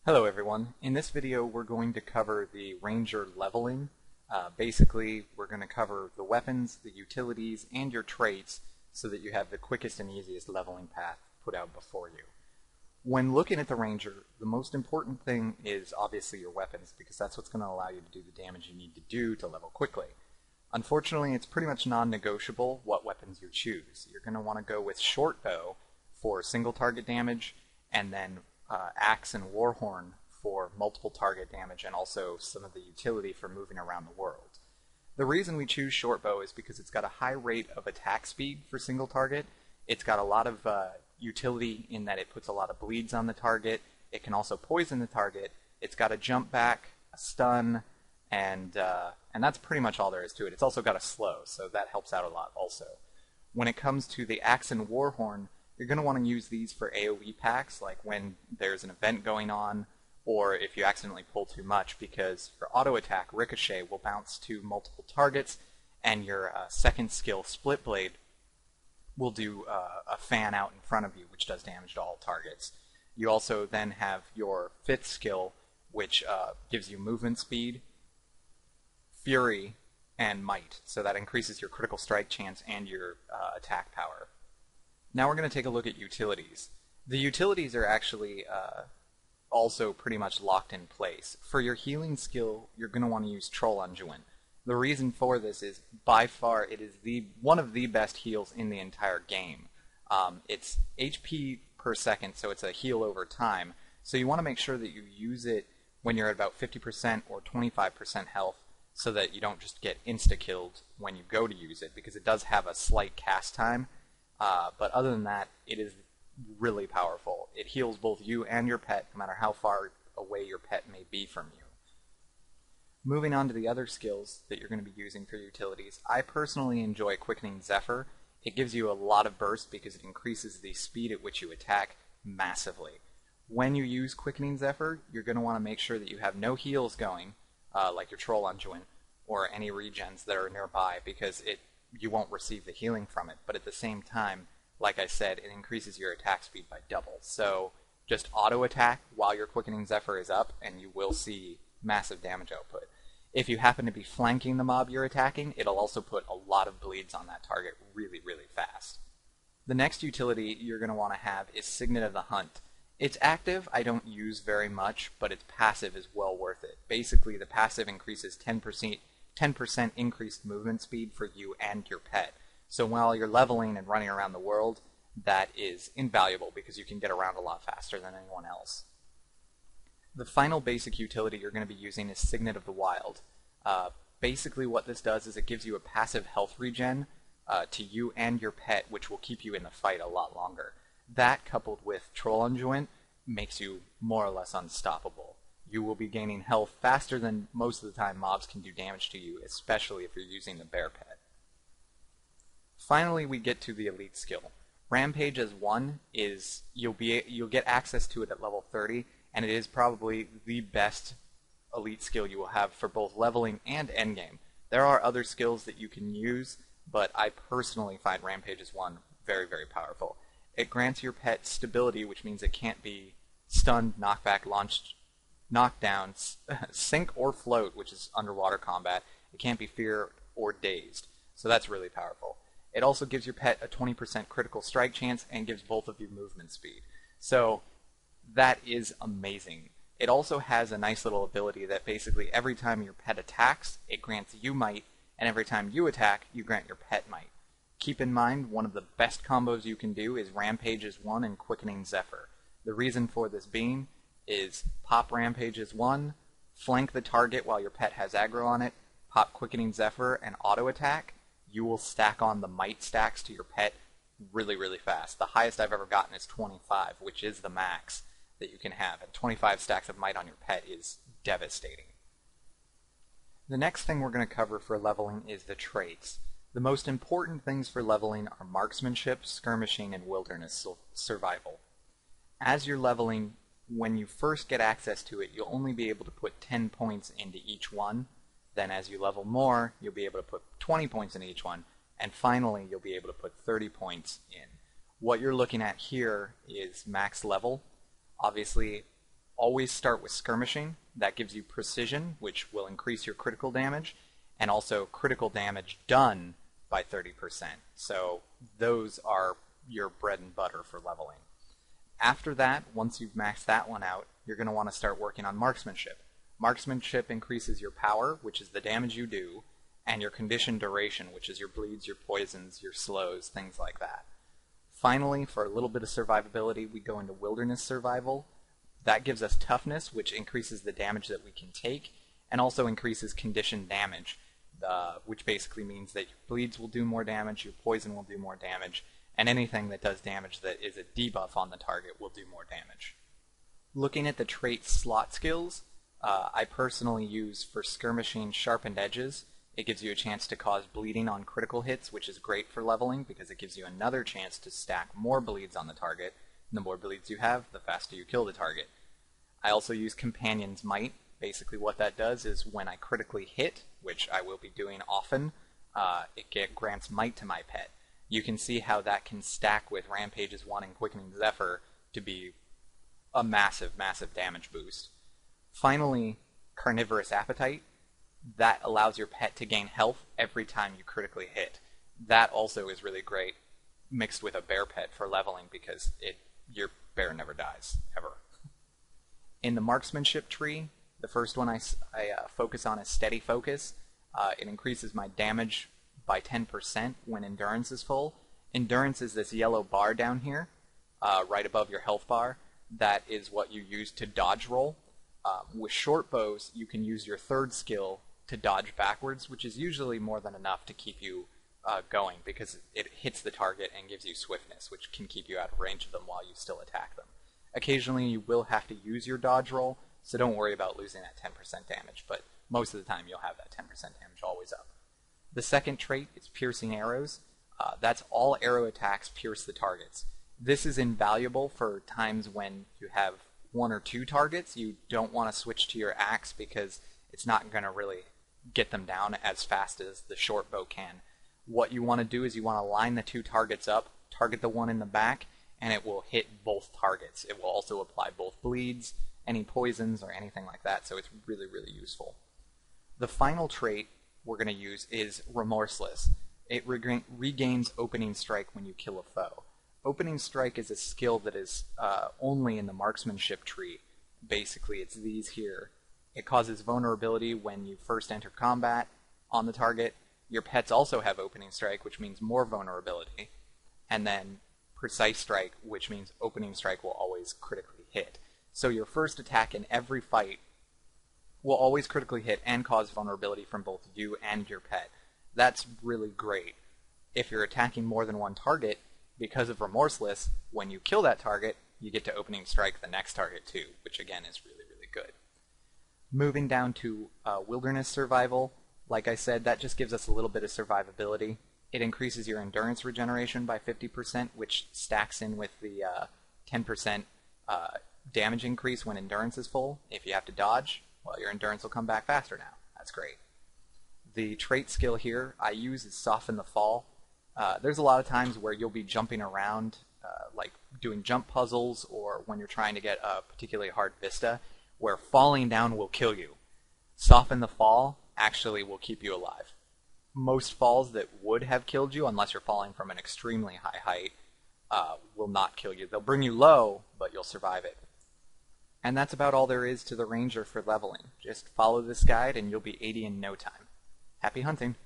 Hello everyone. In this video we're going to cover the Ranger leveling. Basically we're going to cover the weapons, the utilities, and your traits so that you have the quickest and easiest leveling path put out before you. When looking at the Ranger, the most important thing is obviously your weapons, because that's what's going to allow you to do the damage you need to do to level quickly. Unfortunately, it's pretty much non-negotiable what weapons you choose. You're going to want to go with short bow for single target damage, and then axe and warhorn for multiple target damage, and also some of the utility for moving around the world. The reason we choose short bow is because it's got a high rate of attack speed for single target. It's got a lot of utility in that it puts a lot of bleeds on the target. It can also poison the target. It's got a jump back, a stun, and that's pretty much all there is to it. It's also got a slow, so that helps out a lot also. When it comes to the axe and warhorn, you're going to want to use these for AoE packs, like when there's an event going on, or if you accidentally pull too much, because for auto attack, Ricochet will bounce to multiple targets, and your second skill, Split Blade, will do a fan out in front of you, which does damage to all targets. You also then have your fifth skill, which gives you movement speed, Fury, and Might, so that increases your critical strike chance and your attack power. Now we're going to take a look at utilities. The utilities are actually also pretty much locked in place. For your healing skill, you're going to want to use Troll Unguent. The reason for this is, by far, it is one of the best heals in the entire game. It's HP per second, so it's a heal over time. So you want to make sure that you use it when you're at about 50% or 25% health, so that you don't just get insta-killed when you go to use it, because it does have a slight cast time. But other than that, it is really powerful. It heals both you and your pet, no matter how far away your pet may be from you. Moving on to the other skills that you're going to be using for utilities, I personally enjoy Quickening Zephyr. It gives you a lot of burst because it increases the speed at which you attack massively. When you use Quickening Zephyr, you're going to want to make sure that you have no heals going, like your Troll Unguent, or any regens that are nearby, because you won't receive the healing from it. But at the same time, like I said, it increases your attack speed by double. So just auto attack while your Quickening Zephyr is up, and you will see massive damage output. If you happen to be flanking the mob you're attacking, it'll also put a lot of bleeds on that target really, really fast. The next utility you're going to want to have is Signet of the Hunt. It's active, I don't use very much, but its passive is well worth it. Basically, the passive increases 10% increased movement speed for you and your pet. So while you're leveling and running around the world, that is invaluable because you can get around a lot faster than anyone else. The final basic utility you're going to be using is Signet of the Wild. Basically what this does is it gives you a passive health regen to you and your pet, which will keep you in the fight a lot longer. That, coupled with Troll Unguent, makes you more or less unstoppable. You will be gaining health faster than most of the time mobs can do damage to you, especially if you're using the bear pet. Finally, we get to the elite skill. Rampage as 1 is you'll get access to it at level 30, and it is probably the best elite skill you will have for both leveling and endgame. There are other skills that you can use, but I personally find Rampage as 1 very, very powerful. It grants your pet stability, which means it can't be stunned, knockback, launched, knockdown, sink or float, which is underwater combat. It can't be feared or dazed, so that's really powerful. It also gives your pet a 20% critical strike chance and gives both of you movement speed. So that is amazing. It also has a nice little ability that basically every time your pet attacks, it grants you might, and every time you attack, you grant your pet might. Keep in mind, one of the best combos you can do is Rampages 1 and Quickening Zephyr. The reason for this being is pop Rampages 1, flank the target while your pet has aggro on it, pop Quickening Zephyr and auto attack. You will stack on the might stacks to your pet really, really fast. The highest I've ever gotten is 25, which is the max that you can have, and 25 stacks of might on your pet is devastating. The next thing we're going to cover for leveling is the traits. The most important things for leveling are marksmanship, skirmishing, and wilderness survival. As you're leveling, when you first get access to it, you'll only be able to put 10 points into each one. Then as you level more, you'll be able to put 20 points in each one, and finally you'll be able to put 30 points in. What you're looking at here is max level. Obviously, always start with skirmishing. That gives you precision, which will increase your critical damage, and also critical damage done by 30%. So those are your bread and butter for leveling. After that, once you've maxed that one out, you're going to want to start working on marksmanship. Marksmanship increases your power, which is the damage you do, and your condition duration, which is your bleeds, your poisons, your slows, things like that. Finally, for a little bit of survivability, we go into wilderness survival. That gives us toughness, which increases the damage that we can take, and also increases condition damage, which basically means that your bleeds will do more damage, your poison will do more damage, and anything that does damage that is a debuff on the target will do more damage. Looking at the trait slot skills, I personally use for skirmishing Sharpened Edges. It gives you a chance to cause bleeding on critical hits, which is great for leveling because it gives you another chance to stack more bleeds on the target. And the more bleeds you have, the faster you kill the target. I also use Companion's Might. Basically what that does is when I critically hit, which I will be doing often, it grants Might to my pet. You can see how that can stack with Rampage's 1 and Quickening Zephyr to be a massive, massive damage boost. Finally, Carnivorous Appetite. That allows your pet to gain health every time you critically hit. That also is really great mixed with a bear pet for leveling because your bear never dies, ever. In the marksmanship tree, the first one I focus on is Steady Focus. It increases my damage by 10% when Endurance is full. Endurance is this yellow bar down here, right above your health bar. That is what you use to dodge roll. With short bows, you can use your third skill to dodge backwards, which is usually more than enough to keep you going because it hits the target and gives you swiftness, which can keep you out of range of them while you still attack them. Occasionally you will have to use your dodge roll, so don't worry about losing that 10% damage, but most of the time you'll have that 10% damage always up. The second trait is Piercing Arrows. That's all arrow attacks pierce the targets. This is invaluable for times when you have 1 or 2 targets. You don't want to switch to your axe because it's not going to really get them down as fast as the short bow can. What you want to do is you want to line the 2 targets up, target the one in the back, and it will hit both targets. It will also apply both bleeds, any poisons, or anything like that, so it's really, really useful. The final trait we're going to use is Remorseless. It regains Opening Strike when you kill a foe. Opening Strike is a skill that is only in the marksmanship tree. Basically, it's these here. It causes vulnerability when you first enter combat on the target. Your pets also have Opening Strike, which means more vulnerability. And then Precise Strike, which means Opening Strike will always critically hit. So your first attack in every fight will always critically hit and cause vulnerability from both you and your pet. That's really great. If you're attacking more than one target, because of Remorseless, when you kill that target, you get to Opening Strike the next target too, which again is really, really good. Moving down to Wilderness Survival, like I said, that just gives us a little bit of survivability. It increases your endurance regeneration by 50%, which stacks in with the 10% damage increase when endurance is full. If you have to dodge, well, your endurance will come back faster now. That's great. The trait skill here I use is Soften the Fall. There's a lot of times where you'll be jumping around, like doing jump puzzles, or when you're trying to get a particularly hard vista, where falling down will kill you. Soften the Fall actually will keep you alive. Most falls that would have killed you, unless you're falling from an extremely high height, will not kill you. They'll bring you low, but you'll survive it. And that's about all there is to the Ranger for leveling. Just follow this guide and you'll be 80 in no time. Happy hunting!